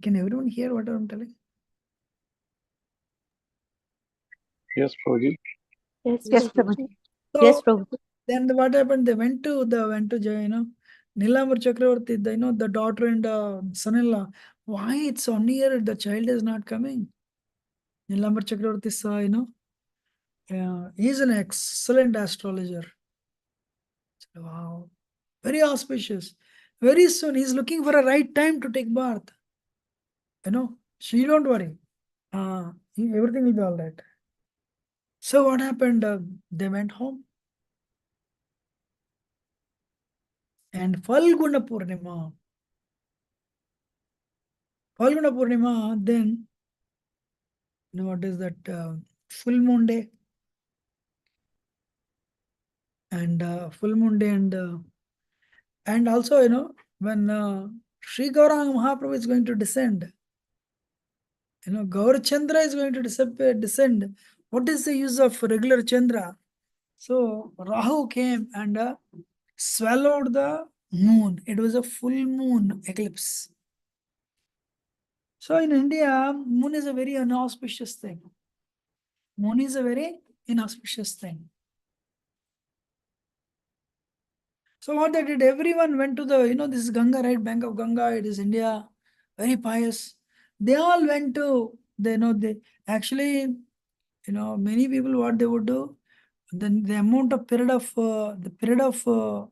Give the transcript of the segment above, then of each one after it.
Can everyone hear what I'm telling? Yes, Prabhuji. Yes, Prabhuji. So Yes, Prabhuji. then what happened? They went to Nilambar Chakravarti, the daughter and son-in-law. Why it's 1 year the child is not coming? Nilambar Chakravarti saw, he's an excellent astrologer. Wow, very auspicious. Very soon he's looking for a right time to take bath. She don't worry. Everything will be all right. So what happened? They went home. And Falguna Purnima, then, what is that? Full moon day. And full moon day, and also, when Sri Gauranga Mahaprabhu is going to descend, Gaur Chandra is going to descend. What is the use of regular Chandra? So Rahu came and swallowed the moon. It was a full moon eclipse. So in India, moon is a very inauspicious thing. Moon is a very inauspicious thing. So what they did, everyone went to this is Ganga, right? Bank of Ganga, it is India, very pious. They all went to, they actually, many people, what they would do, then the amount of period of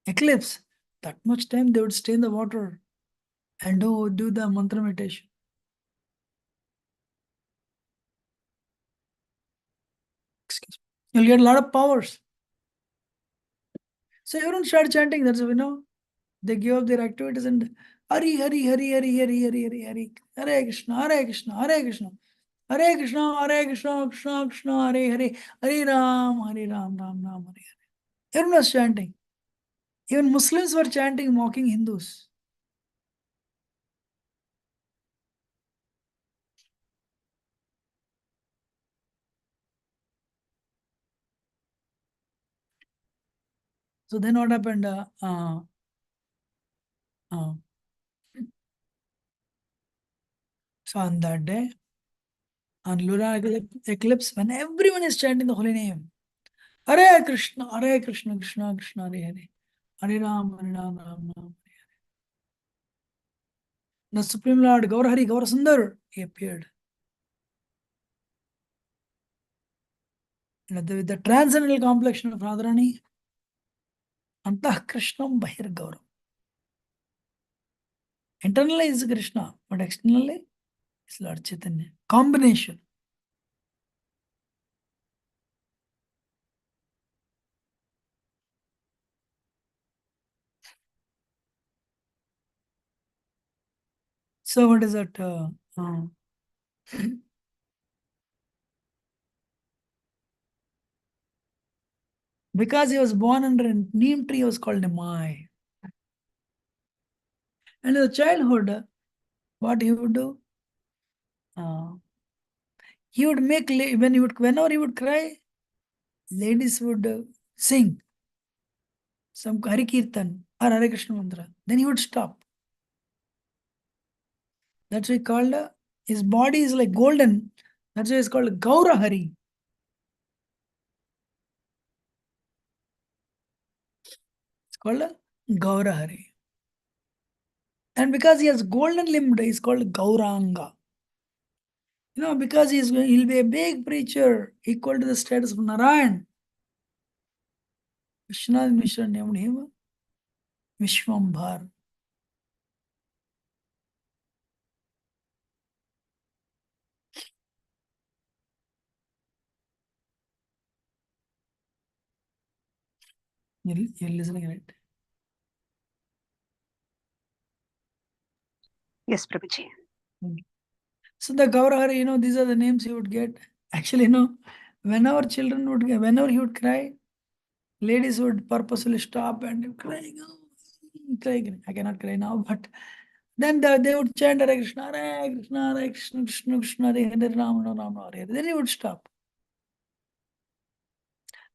eclipse, that much time they would stay in the water and do the mantra meditation. Excuse me. You'll get a lot of powers. So everyone started chanting. That's they give up their activities and Hari Hari Hari Hari Hari Hari Hari Hari Hare Krishna Hare Krishna Hare Krishna Hare Krishna Hare Krishna Krishna Krishna Hare Hare Hare Ram Ram Ram Hare Hare. Everyone was chanting. Even Muslims were chanting, mocking Hindus. So then what happened? So on that day, on lunar eclipse, when everyone is chanting the holy name, Hare Krishna, Krishna Krishna, Hare Hare, Hare Ram, Ram Ram. The Supreme Lord, Gaur Hari, Gaur Sundar, he appeared. And with the transcendental complexion of Radharani, Antah Krishnam Bahir Gauram. Internally is Krishna, but externally is Lord Chaitanya. Combination. So what is that? Because he was born under a neem tree, he was called Nimai. And in the childhood, what he would do? He would make, whenever he would cry, ladies would sing some Hari Kirtan or Hare Krishna mantra. Then he would stop. That's why he called, his body is like golden. That's why it's called Gaura Hari. It's called Gaura Hari. And because he has golden limbed, he's called Gauranga. Because he'll be a big preacher, equal to the status of Narayan. Vishwanath Mishra named him Vishwambhar. You're listening, right? Yes, Prabhuji. So the Gaurahari, these are the names he would get. Actually, whenever he would cry, ladies would purposely stop and crying. Crying. I cannot cry now, but then they would chant Hare Krishna, Hare Krishna, Hare Krishna, Krishna Krishna, Hare Hare, Ram Ram Hare Hare. Then he would stop.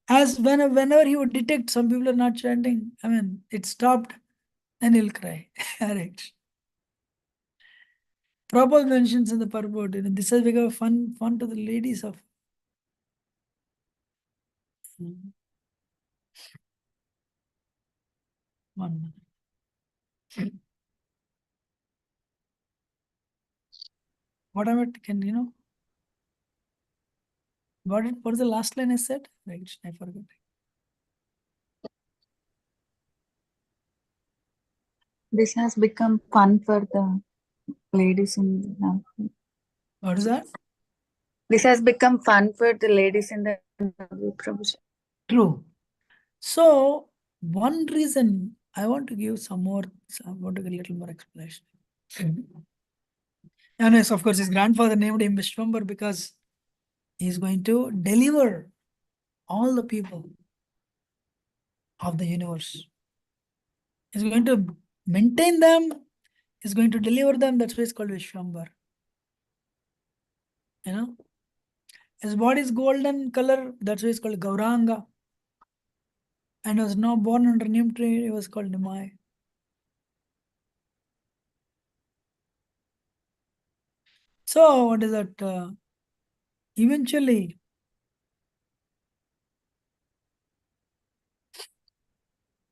As whenever he would detect some people are not chanting, it stopped, then he'll cry. Hare Krishna. Prabhupada mentions in the purport, this has become fun to the ladies of. One minute. What am it? Can you know? What is the last line I said? Right, I forgot. This has become fun for the ladies in the What is that? This has become fun for the ladies in the Prabhuji. True. So one reason I want to give some more. I want to give a little more explanation. And yes, of course, his grandfather named him Vishwambar because he's going to deliver all the people of the universe. He's going to maintain them. He's going to deliver them. That's why it's called Vishwambar. You know, his body is golden color. That's why it's called Gauranga. And was now born under Neem tree. He was called Nimai. So what is that? Eventually,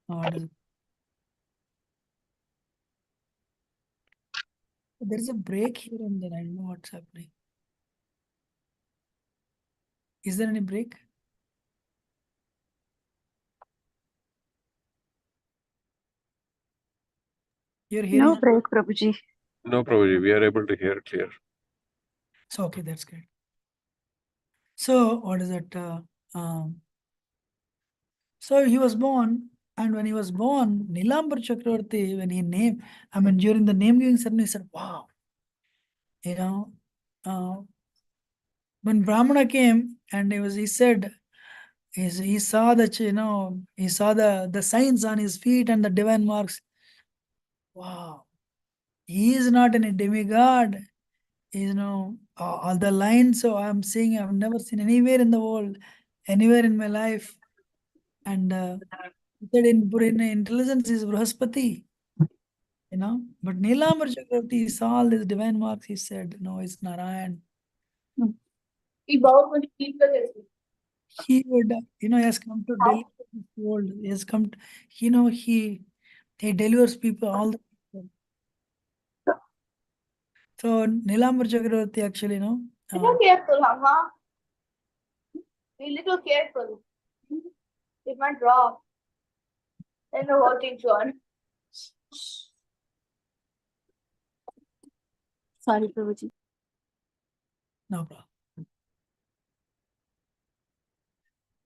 what is it? There is a break here and there. I don't know what's happening. Is there any break? You're hearing? No break, Prabhuji. No, Prabhuji, we are able to hear clear. So okay, that's great. So what is it? So he was born, and when he was born, Nilambar Chakravarti, when he named, during the name giving ceremony, he said, "Wow, you know." When Brahmana came and he said, he saw that, he saw the signs on his feet and the divine marks. Wow, he is not any demigod. All the lines. So I'm saying I've never seen anywhere in the world, anywhere in my life. And he said in intelligence is Brahaspati. But Nilambar Chakravarti saw all these divine marks. He said, no, it's Narayan. He would, he has come to deliver this world. He has come to, he delivers people, all the people. So Nilambar Chakravarti actually, Little careful, Mama. Be little careful. It might drop. Then the whole thing's gone. Sorry, Prabhuji. no problem.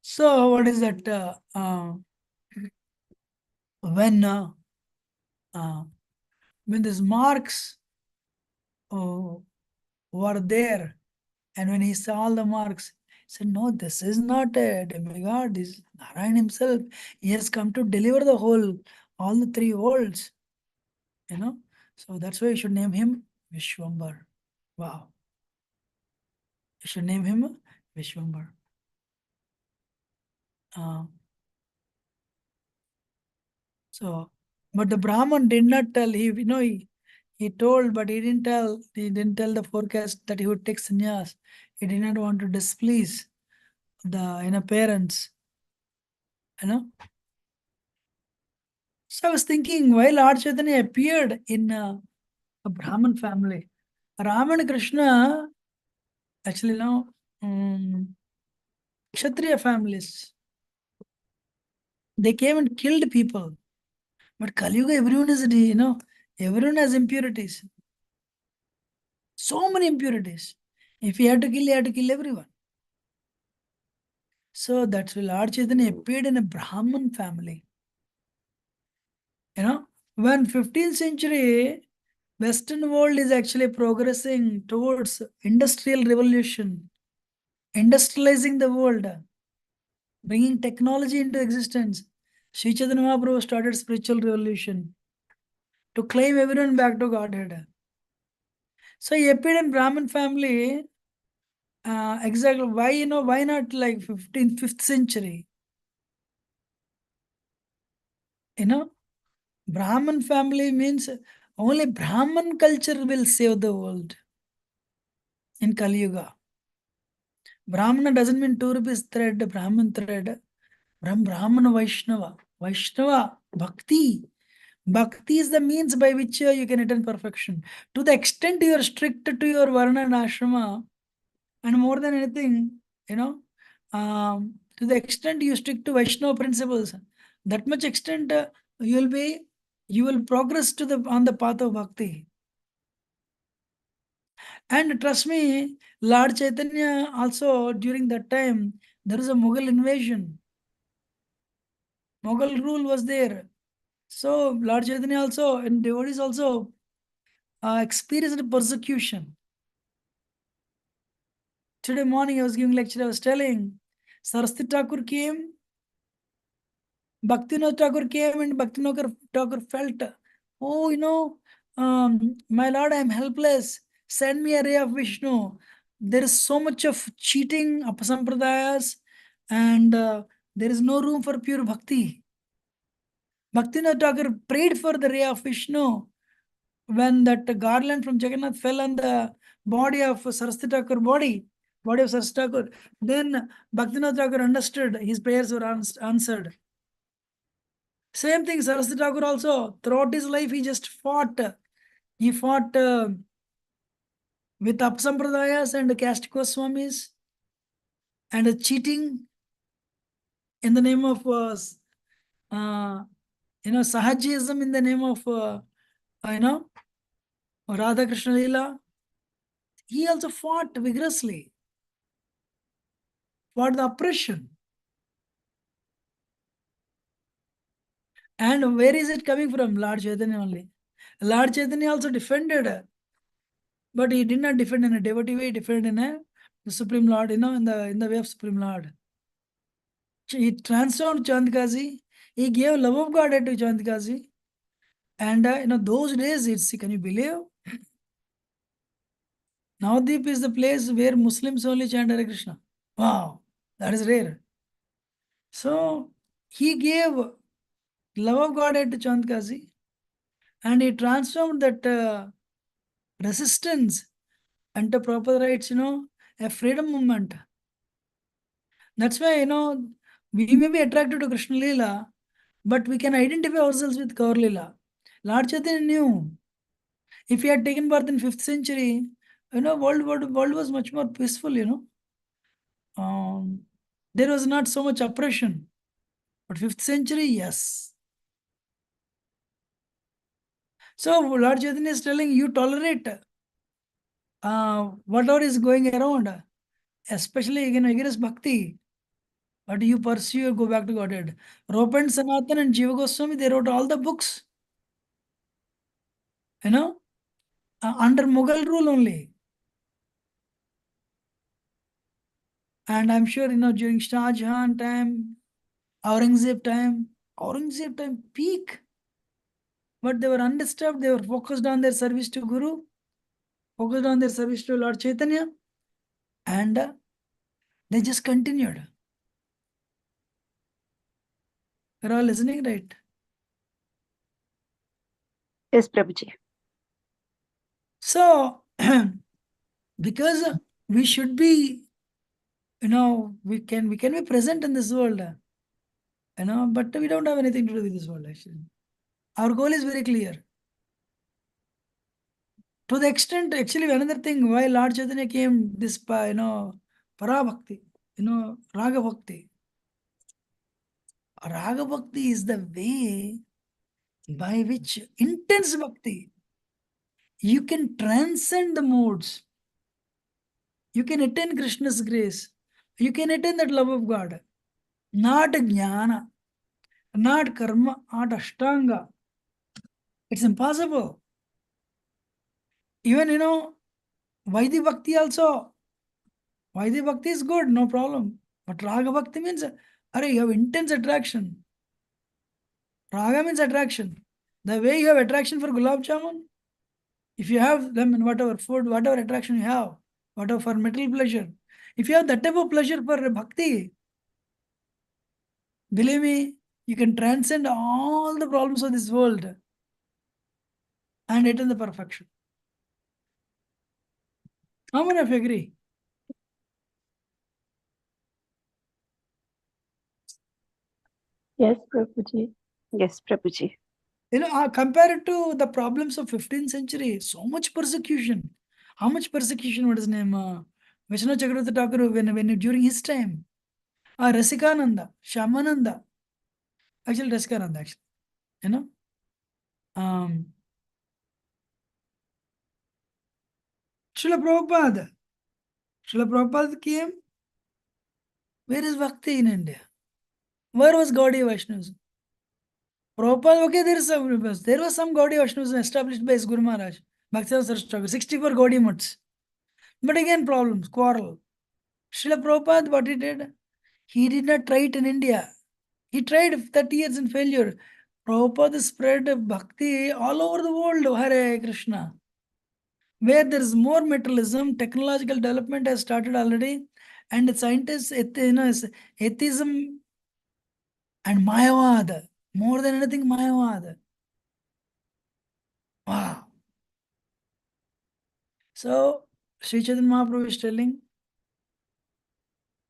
So what is that? When these marks were there, and when he saw all the marks, he said, no, this is not a demigod, this is Narayan himself. He has come to deliver all the three worlds. So that's why you should name him Vishwambar. Wow. You should name him Vishwambar. But the Brahman did not tell. He told, but he didn't tell. He didn't tell the forecast that he would take sannyas. He did not want to displease the parents. So I was thinking, why Lord Chaitanya appeared in a Brahman family, Rama and Krishna actually Kshatriya families. They came and killed people. But Kali Yuga, everyone has impurities. So many impurities. If he had to kill, he had to kill everyone. So that's why Lord Chaitanya appeared in a Brahman family. When 15th century Western world is actually progressing towards industrial revolution, industrializing the world, bringing technology into existence, Sri Chaitanya Mahaprabhu started spiritual revolution to claim everyone back to Godhead. So he appeared in Brahmin family. Exactly. Why not like 5th century? Brahmin family means Only Brahman culture will save the world in Kali Yuga. Brahmana doesn't mean 2 rupees thread, Brahman thread. Brahmana Vaishnava. Vaishnava, Bhakti. Bhakti is the means by which you can attain perfection. To the extent you are strict to your Varna and Ashrama, and more than anything, to the extent you stick to Vaishnava principles, that much extent you will progress on the path of Bhakti. And trust me, Lord Chaitanya also during that time, there was a Mughal invasion. Mughal rule was there. So Lord Chaitanya also and devotees also experienced persecution. Today morning I was giving lecture, I was telling, Saraswati Thakur came, Bhaktivinoda Thakur came, and Bhaktivinoda Thakur felt, oh, my Lord, I am helpless. Send me a ray of Vishnu. There is so much of cheating, apasampradayas, and there is no room for pure bhakti. Bhaktivinoda Thakur prayed for the ray of Vishnu. When that garland from Jagannath fell on the body of Saraswati Thakur body of Saraswati Thakur, then Bhaktivinoda Thakur understood, his prayers were answered. Same thing, Saraswati Thakur also, throughout his life, he just fought. He fought with Apsampradayas and caste Goswamis and cheating in the name of, Sahajism in the name of, Radha Krishna Leela. He also fought vigorously, fought the oppression. And where is it coming from? Lord Chaitanya only. Lord Chaitanya also defended, but he did not defend in a devotee way, he defended in the Supreme Lord, in the way of Supreme Lord. He transformed Chandkazi. He gave love of God to Chandkazi. And those days, can you believe? Navadip is the place where Muslims only chant Hare Krishna. Wow, that is rare. So he gave love of God to Chandkazi, and he transformed that resistance into proper rights, a freedom movement. That's why, we may be attracted to Krishna Leela, but we can identify ourselves with Gaur Leela. Lord Chaitanya knew if he had taken birth in 5th century, world was much more peaceful, there was not so much oppression. But 5th century, yes. So Lord Chaitanya is telling you tolerate whatever is going around, especially against bhakti. But you pursue, go back to Godhead. Rope and Sanatan and Jiva Goswami, they wrote all the books, under Mughal rule only. And I'm sure, during Shah Jahan time, Aurangzeb time, peak. But they were undisturbed, they were focused on their service to Guru, focused on their service to Lord Chaitanya, and they just continued. You're all listening, right? Yes, Prabhuji. So, because we should be, we can be present in this world, but we don't have anything to do with this world, actually. Our goal is very clear. To the extent, actually, another thing why Lord Chaitanya came, this, Parabhakti, Raga Bhakti. Raga Bhakti is the way by which intense Bhakti, you can transcend the modes. You can attain Krishna's grace. You can attain that love of God. Not jnana, not karma, not ashtanga. It's impossible. Even, Vaidhi Bhakti also. Vaidhi Bhakti is good, no problem. But Raga Bhakti means, you have intense attraction. Raga means attraction. The way you have attraction for gulab jamun, if you have them in whatever food, whatever attraction you have, whatever for material pleasure, if you have that type of pleasure for bhakti, believe me, you can transcend all the problems of this world. and attain the perfection. How many of you agree? Yes, Prabhuji. Yes, Prabhuji. Compare it to the problems of 15th century, so much persecution. How much persecution? What is his name? Vishnu Chakravarti Thakur when during his time. Rasikananda, Shamananda. Actually, Rasikananda, actually. You know? Srila Prabhupada. Srila Prabhupada came. Where is Bhakti in India? Where was Gaudiya Vaishnavas? Prabhupada, okay, there was some Gaudiya Vaishnavas established by his Guru Maharaj. Bhakti Saraswati, 64 Gaudiya Mats. But again, problems, quarrel. Srila Prabhupada, what he did? He did not try it in India. He tried 30 years in failure. Prabhupada spread bhakti all over the world. Hare Krishna. Where there is more materialism, technological development has started already, and scientists, atheism and Mayavad. More than anything, Mayavad. Wow. So, Sri Chaitanya Mahaprabhu is telling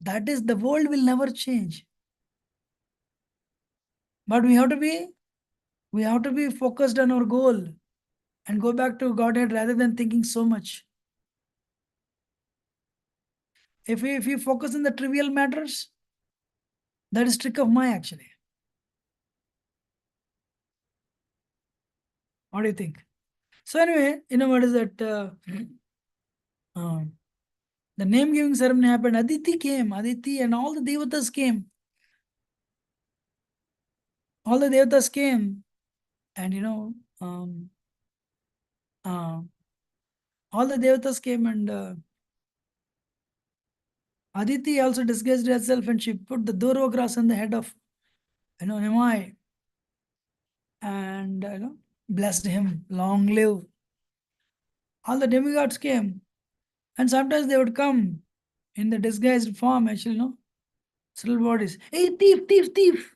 that is the world will never change. But we have to be focused on our goal and go back to Godhead rather than thinking so much. If we focus on the trivial matters, that is trick of Maya actually. What do you think? So anyway, what is that? The name giving ceremony happened. Aditi came. Aditi and all the devatas came. All the devatas came, and all the devatas came, and Aditi also disguised herself, and she put the Durva grass on the head of Nimai, and blessed him. Long live. All the demigods came, and sometimes they would come in the disguised form, actually, subtle bodies. Hey, thief, thief, thief!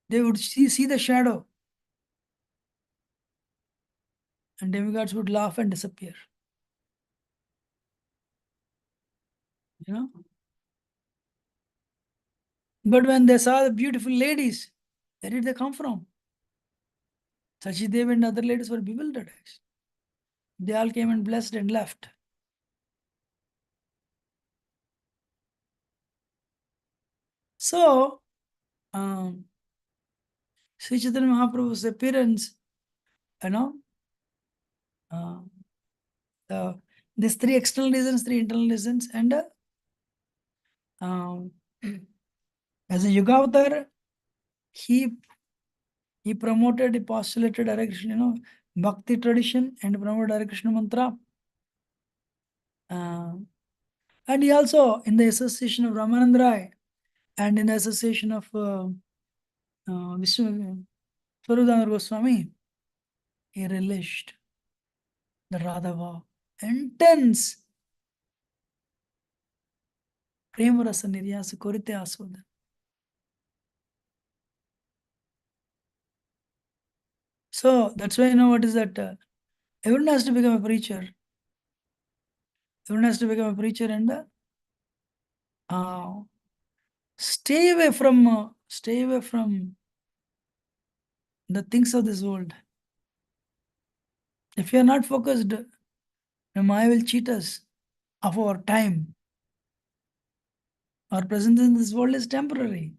They would see the shadow, and demigods would laugh and disappear. But when they saw the beautiful ladies, where did they come from? Sachi Dev and other ladies were bewildered, actually. They all came and blessed and left. So, Sri Chaitanya Mahaprabhu's appearance, these three external reasons, three internal reasons, and as a Yugavatar, he promoted, he postulated Hare Krishna, Bhakti tradition, and promoted Hare Krishna mantra. And he also, in the association of Ramanand Rai, and in the association of Vishnu Swarupadana Goswami, he relished the Radhava, intense Premarasa Niryasa Korite Aswada. So that's why what is that? Everyone has to become a preacher. Everyone has to become a preacher, and stay away from the things of this world. If you are not focused, Maya will cheat us of our time. Our presence in this world is temporary.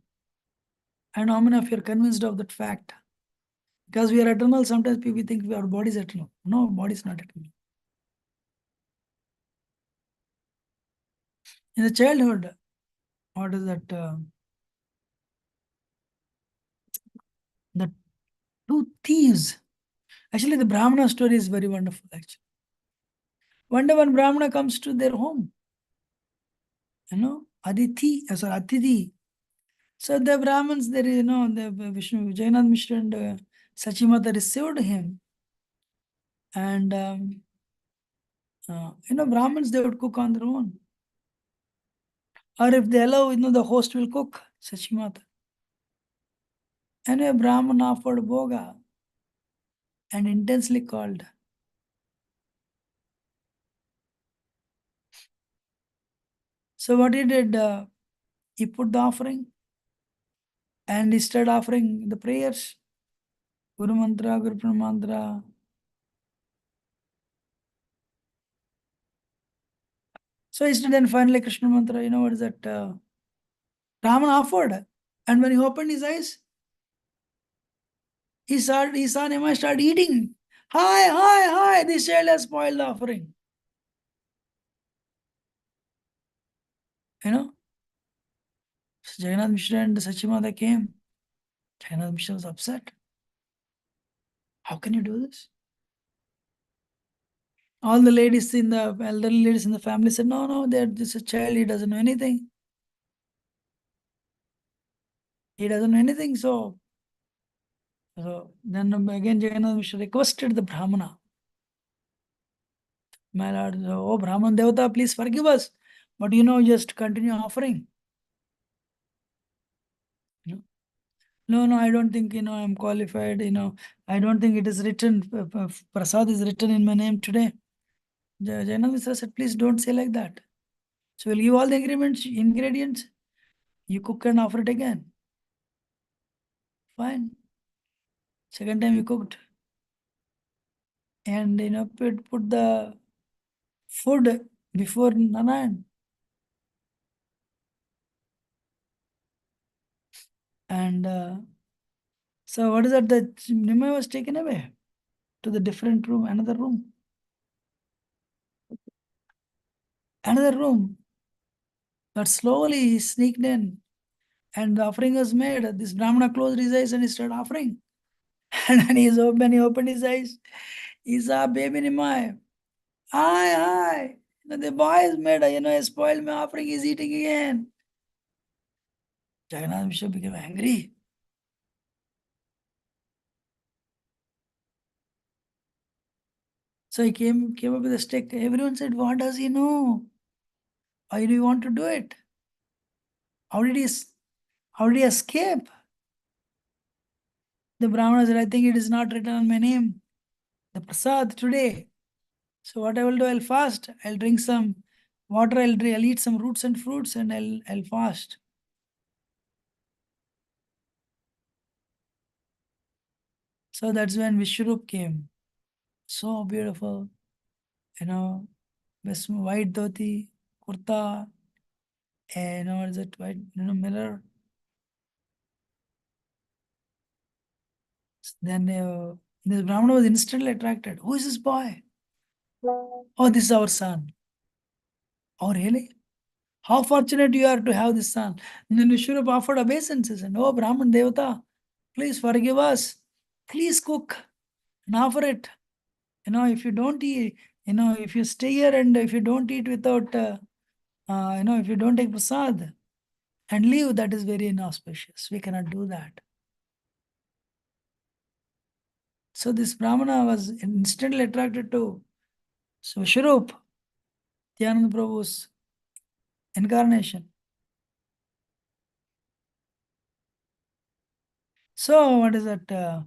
And how many of you are convinced of that fact? Because we are eternal, sometimes people think our body is eternal. No, body is not eternal. In the childhood, what is that? The two thieves. Actually, the Brahmana story is very wonderful, actually. One day one Brahmana comes to their home. Atithi. So the Brahmins, there is, the Vishnu, Jainath Mishra and Sachimata received him. And, Brahmins, they would cook on their own. Or if they allow, the host will cook, Sachimata. And a Brahman offered Bhoga. and intensely called. So what he did, he put the offering and he started offering the prayers. Guru Mantra, Guru Mantra. So he started, then finally Krishna Mantra, you know what is that? Raman offered. And when he opened his eyes, he saw Nimai start eating. Hi, this child has spoiled the offering. You know? So Jagannath Mishra and Sachimata came. Jagannath Mishra was upset. How can you do this? All the ladies in the elderly ladies in the family said, no, this is a child, he doesn't know anything. He doesn't know anything. So then again Jagannath Mishra requested the Brahmana. My lord, oh Brahman Devata, please forgive us. But just continue offering. No, I don't think, I'm qualified, I don't think it is written, Prasad is written in my name today. Jagannath Mishra said, please don't say like that. So we'll give all the ingredients. You cook and offer it again. Fine. Second time you cooked. And, put the food before Narayan. And so what is that? The Nimai was taken away to the different room, another room. Another room. But slowly he sneaked in. And the offering was made. This Brahmana closed his eyes and he started offering. And when he opened his eyes, he saw baby Nimai. Hi. The boy is made, he spoiled my offering, he's eating again. Jagannath Mishra became angry. So he came up with a stick. Everyone said, what does he know? Why do you want to do it? How did he escape? The Brahmana said, I think it is not written on my name. The prasad today. So what I will do, I'll fast. I'll drink some water, I'll eat some roots and fruits, and I'll fast. So that's when Vishwarup came. So beautiful. This white dhoti, kurta, and what is it, white, mirror. Then this Brahmana was instantly attracted. Who is this boy? Oh, this is our son. Oh, really? How fortunate you are to have this son. And then Vishwarup offered obeisances and, oh, Brahman Devata, please forgive us. Please cook and offer it. If you don't eat, if you stay here and if you don't eat without, if you don't take prasad and leave, that is very inauspicious. We cannot do that. So this Brahmana was instantly attracted to Vishwarup, Dhyananda Prabhu's incarnation. So what is that?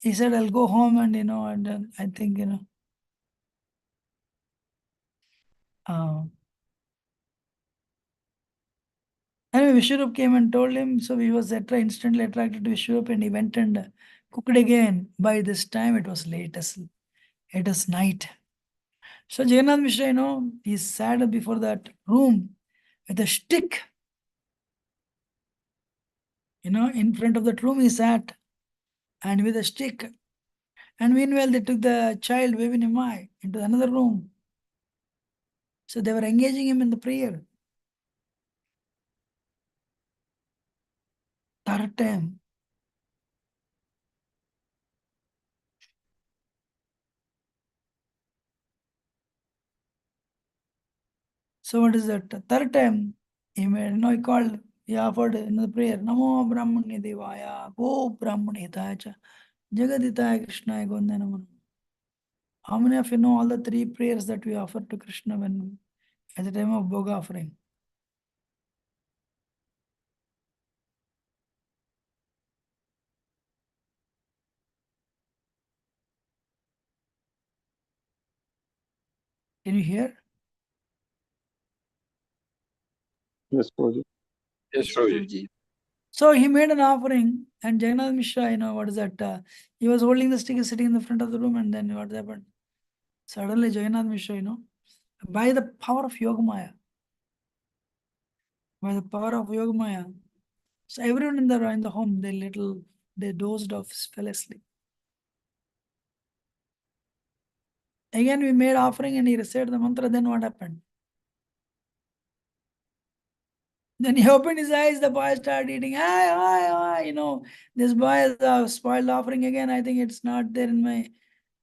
He said, I'll go home and, and then I think, anyway, Vishwarup came and told him, so he was instantly attracted to Vishwarup and he went and cooked again. By this time, it was late, it was night. So Jagannath Mishra, he sat before that room with a stick. In front of that room he sat and with a stick. And meanwhile, they took the child, baby Nimai, into another room. So they were engaging him in the prayer. Third time. So what is that? Third time, he offered another prayer. Namo Brahmane Devaya, Go Brahmane Hitaya, Jagaditaya Krishnaya Gonda Namo. How many of you know all the three prayers that we offer to Krishna at the time of Bhoga offering? Can you hear? Yes, Prabhuji. Yes, Prabhuji. So he made an offering, and Jagannath Mishra, what is that? He was holding the stick, sitting in the front of the room, and then what happened? Suddenly, Jagannath Mishra, by the power of Yogamaya, so everyone in the home, they dozed off, fell asleep. Again, we made offering, and he recited the mantra. Then what happened? Then he opened his eyes. The boy started eating. Hi. This boy has spoiled offering again. I think it's not there in my.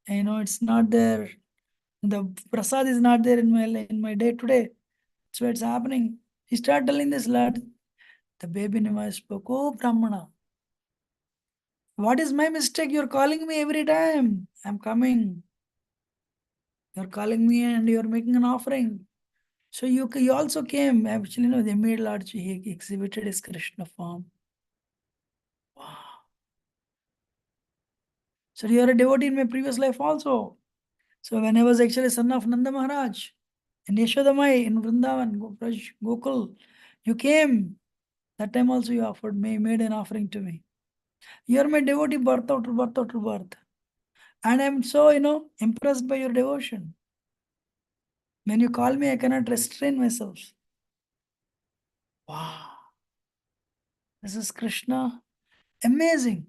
It's not there. The prasad is not there in my day today. That's what's happening. He started telling this lad. The baby Nimai spoke, "Oh, Brahmana, what is my mistake? You're calling me every time. I'm coming. You're calling me and you're making an offering. So you also came." Actually, they made Lord, he exhibited his Krishna form. Wow. So you're a devotee in my previous life also. So when I was actually son of Nanda Maharaj, in Yashodamai, in Vrindavan, Gokul, you came. That time also you offered me, made an offering to me. You're my devotee birth after birth after birth. And I'm so, impressed by your devotion. When you call me, I cannot restrain myself. Wow. This is Krishna. Amazing.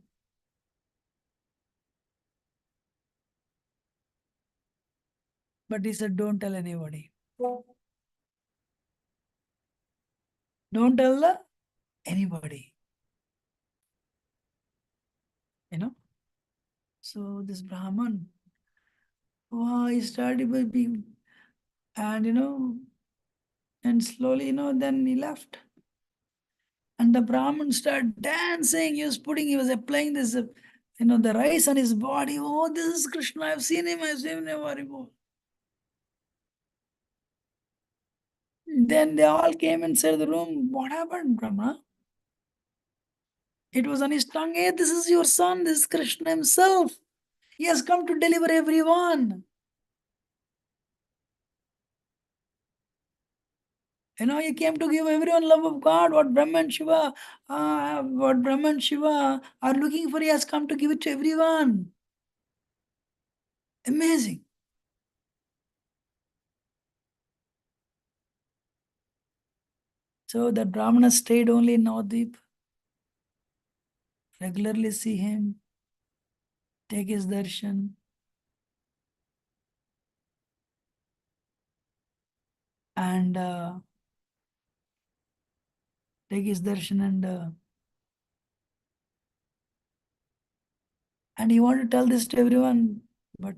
But he said, don't tell anybody. Don't tell anybody. So this Brahman, wow, he started by being, and and slowly, then he left. And the Brahman started dancing. He was applying this, the rice on his body. Oh, this is Krishna. I've seen him. Haribol. Then they all came inside the room. What happened, Brahma? It was on his tongue. Hey, this is your son. This is Krishna himself. He has come to deliver everyone. He came to give everyone love of God. What Brahma and Shiva are looking for, he has come to give it to everyone. Amazing. So the Brahmana stayed only in Navadvip. Regularly see him, take his darshan. And take his darshan and he wanted to tell this to everyone, but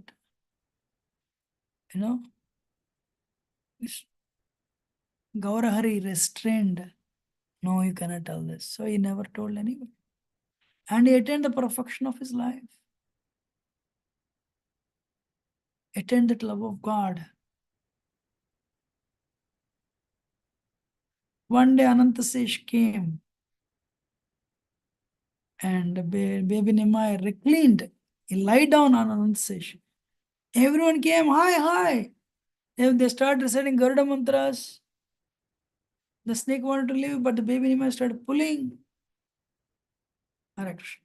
Gaurahari restrained. No, you cannot tell this. So he never told anyone. And he attained the perfection of his life. Attained that love of God. One day Anantasesh came and baby Nimai reclined. He lied down on Anantasesh. Everyone came, hi. They started reciting Garuda mantras. The snake wanted to leave, but the baby Nimai started pulling. Hare Krishna.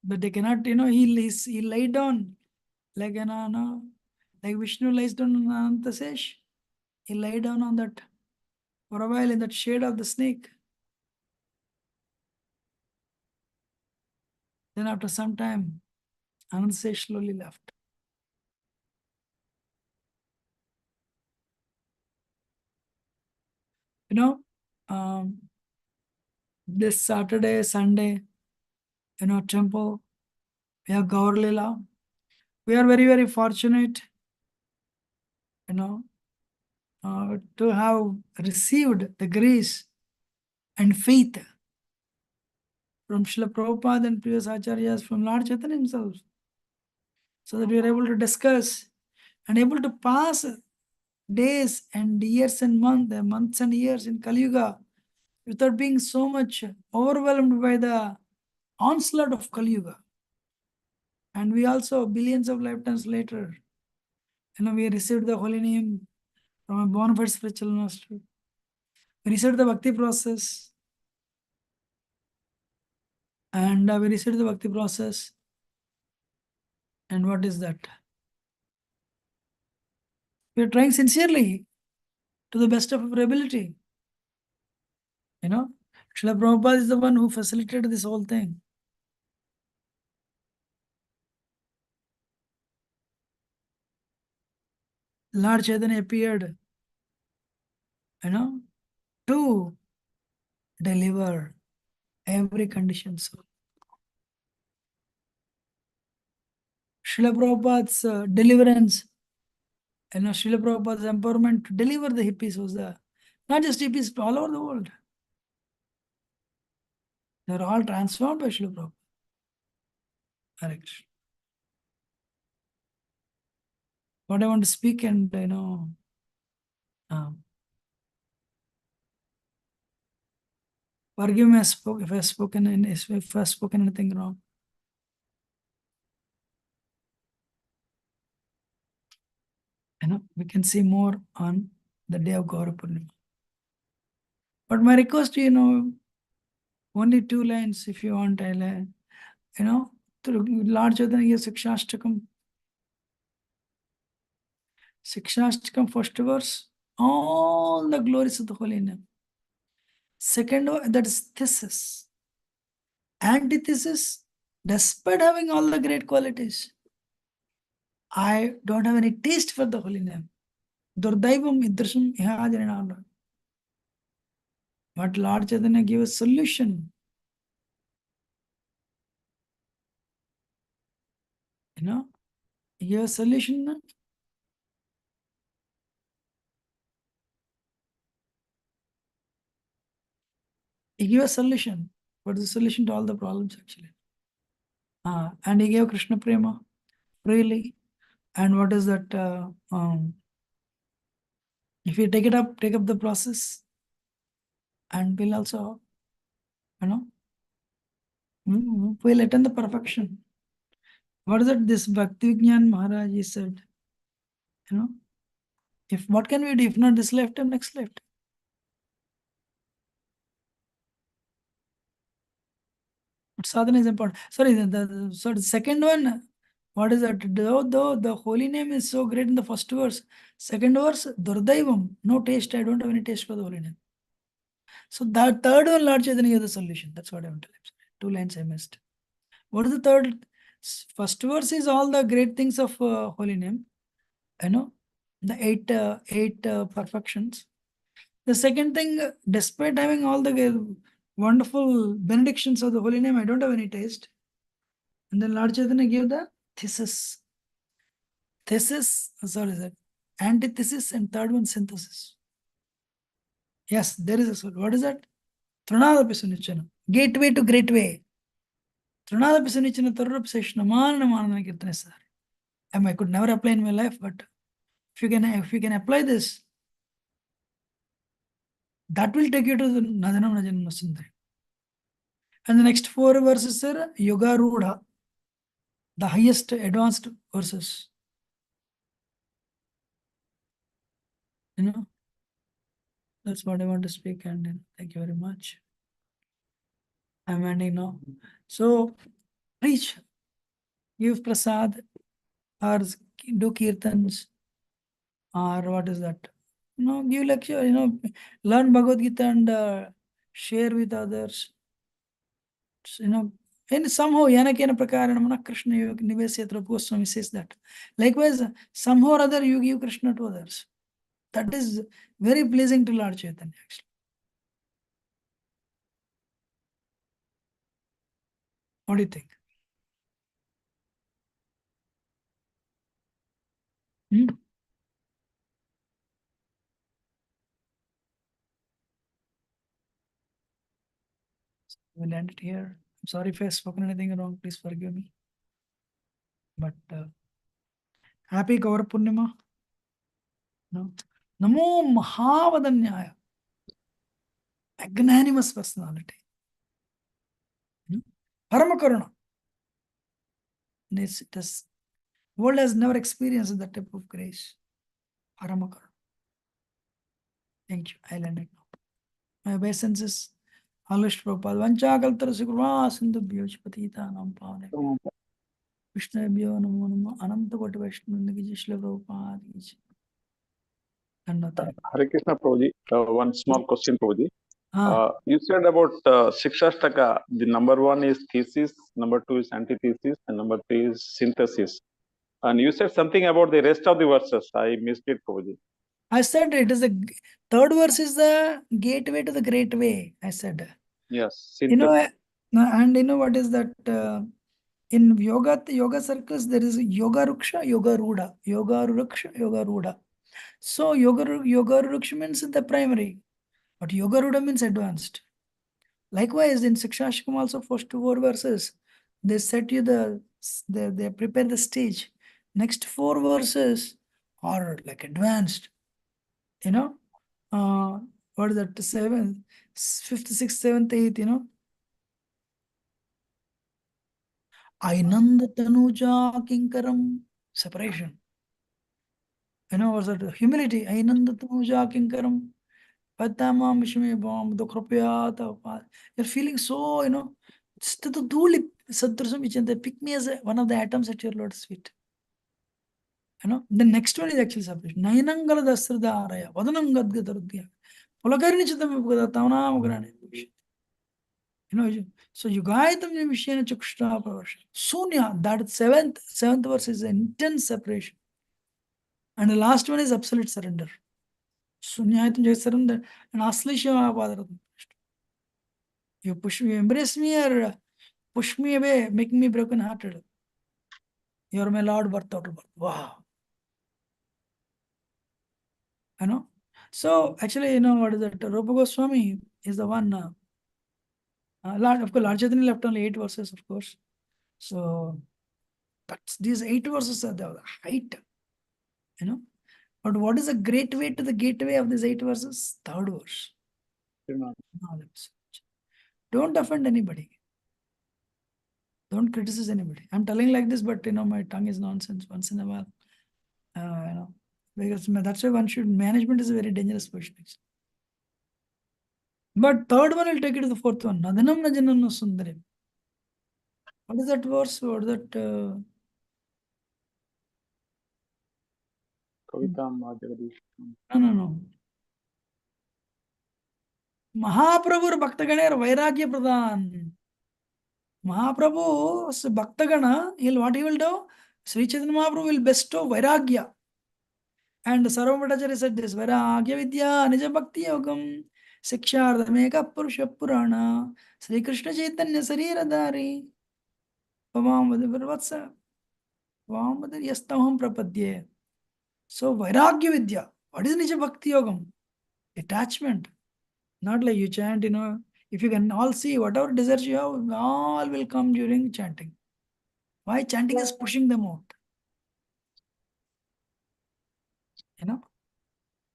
But they cannot, he lied down like like Vishnu lies down on Anantasesh. He lay down on that for a while in that shade of the snake. Then after some time, Anantasesh slowly left. This Saturday, Sunday, temple, we have Gaur Lila. We are very, very fortunate, to have received the grace and faith from Srila Prabhupada and previous acharyas, from Lord Chaitanya himself, so that we are able to discuss and able to pass days and years and months and years in Kali Yuga without being so much overwhelmed by the onslaught of Kali Yuga. And we also, billions of lifetimes later, We received the holy name from a bona fide spiritual master. We received the bhakti process. And we received the bhakti process. And what is that? We are trying sincerely to the best of our ability. Srila Prabhupada is the one who facilitated this whole thing. Lord Chaitanya appeared, to deliver every condition soul. Srila Prabhupada's deliverance, Srila Prabhupada's empowerment to deliver the hippies was not just hippies, but all over the world. They were all transformed by Srila Prabhupada. Correct. What I want to speak and, forgive me if I have spoken anything wrong. We can see more on the day of Gaura Purnima. But my request to only 2 lines if you want, through Lord Chaitanya Sikshashtakam. Sikshashtakam, first verse, all the glories of the holy name. Second one, that is thesis. Antithesis, despite having all the great qualities, I don't have any taste for the holy name. Durdaivam idrasham ihajarinana. But Lord Chaitanya gave a solution. He gave a solution. He gave a solution. What is the solution to all the problems actually? And he gave Krishna Prema freely. And what is that? If you take up the process, and we'll also, we'll attain the perfection. What is it? This Bhakti Vignan Maharaj, he said, if what can we do if not this lifetime, next lifetime? But sadhana is important. Sorry, so the second one, what is that? Though the holy name is so great in the first verse, second verse, Durdaivam, no taste, I don't have any taste for the holy name. So the third one, Lord Chaitanya gave the solution. That's what I want to say. 2 lines I missed. What is the third? First verse is all the great things of holy name. The eight perfections. The second thing, despite having all the wonderful benedictions of the holy name, I don't have any taste. And then Lord Chaitanya gave the thesis. Antithesis, and third one, synthesis. Yes, there is a soul. What is that? Trinadapi Sunichana. Gateway to great way. Trinadapi Sunichana Tarup Seshnamana Kirtana sir. I could never apply in my life, but if you can apply this, that will take you to the Nadanam Najanam Sundari. And the next 4 verses are Yoga Rudha, the highest advanced verses. That's what I want to speak, and thank you very much. I'm ending now. So, preach, give prasad, or do kirtans, or what is that? Give lecture, learn Bhagavad Gita and share with others. And somehow, Yanakena Prakaranamana Krishna Nivesyatra Goswami says that. Likewise, somehow or other you give Krishna to others. That is very pleasing to Lord Chaitanya, actually. What do you think? We'll end it here. I'm sorry if I've spoken anything wrong. Please forgive me. But happy Gaura Purnima. Namo Mahavadanyaya. Magnanimous personality. Paramakaruna. World has never experienced that type of grace. Paramakar. Thank you. I'll end it now. My obeisances. Halish Prabhupada. Vanchakaltara Sikurva Sindhu Bhyojpatita Nam Pavane. Krishna Bhyo Namo Namo Ananta Koti Vaishnavindaki Shila Prabhupada. Hare Krishna Prabhuji. One small question, Prabhuji. Ah, You said about Shikshashtaka, the number 1 is thesis, number 2 is antithesis, and number 3 is synthesis. And you said something about the rest of the verses. I missed it, Prabhuji. I said it is the third verse is the gateway to the great way. I said. Yes, You know, synthesis. and you know what is that? In yoga circles, there is yoga ruksha, yoga ruda, yoga ruksha, yoga ruda. So yoga ruksha means the primary, but yoga ruda means advanced. Likewise, in Sikshashkam also, first 4 verses, they set you they prepare the stage. Next 4 verses are like advanced. You know, what is that? 7th, 5th, 6th, 7th, 8th, you know. Ainanda Tanuja Kinkaram, separation. You know, what's that? Humility. Ainanda Tanuja Kinkaram, Patama Mishme Bom, Dukrapyata. You're feeling so, you know, Duli Sadrasam, which they pick me as one of the atoms at your Lord's feet. You know, the next one is actually separation. Nainangala Dasrada Araya, Vadanam Gadgadarudya. Polakarini Chitam Tavana Grani. You know, so Yugaitam Nimishena Chakshta Pravasha. Sunya, that 7th verse is intense separation. And the last one is absolute surrender. Sunyaitam Jai surrender. And Aslisha Padaratma. You push me, embrace me, or push me away, making me broken hearted. You are my Lord, birth out of birth. Wow. You know? So actually, you know what is that? Rupa Goswami is the one. Lord, of course, Lord Chaitanya left only 8 verses, of course. So, but these 8 verses are the height. You know? But what is the great way to the gateway of these 8 verses? 3rd verse. Knowledge. Don't offend anybody. Don't criticize anybody. I'm telling like this, but you know, my tongue is nonsense once in a while. You know, because that's why management is a very dangerous position. But 3rd one will take it to the 4th one. Nadanam najanam no sundarim. What is that verse? What is that? No. Mahaprabhu Bhaktaganer Vairagya Pradhan. Mahaprabhu Bhaktagana, what he will do? Sri Chaitanya Mahaprabhu will bestow Vairagya. And Sarvabhattacharya said this, Vairagya Vidya Nija Bhakti Yogam Sikshardhameka Purusha Purana Sri Krishna Chaitanya Sariradhari Vamvadvarvatsa Vamvadar Yastamham Prapadye. So Vairagya Vidya, what is Nija Bhakti Yogam? Detachment. Not like you chant, you know, if you can all see whatever desires you have, all will come during chanting. Why? Chanting is pushing them out. You know?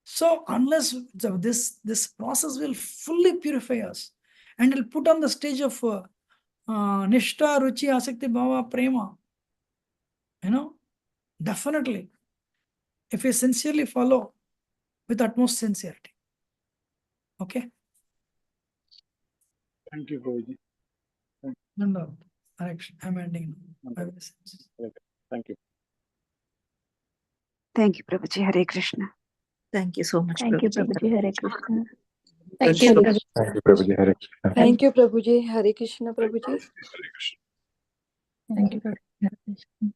So unless this process will fully purify us and will put on the stage of Nishta, Ruchi, Asakti, Bhava, Prema, you know, definitely, if we sincerely follow with utmost sincerity. Okay? Thank you, Prabhuji. No. I'm ending. Thank you. Thank you, Prabhuji. Hare Krishna. Thank you so much, Thank you, Prabhuji. Prabhuji. Hare Krishna. Thank you, Prabhuji. Thank you, Prabhuji. Hare Krishna. Thank you, Prabhuji. Hare Krishna, Prabhuji. Thank you, Prabhuji. Hare Krishna.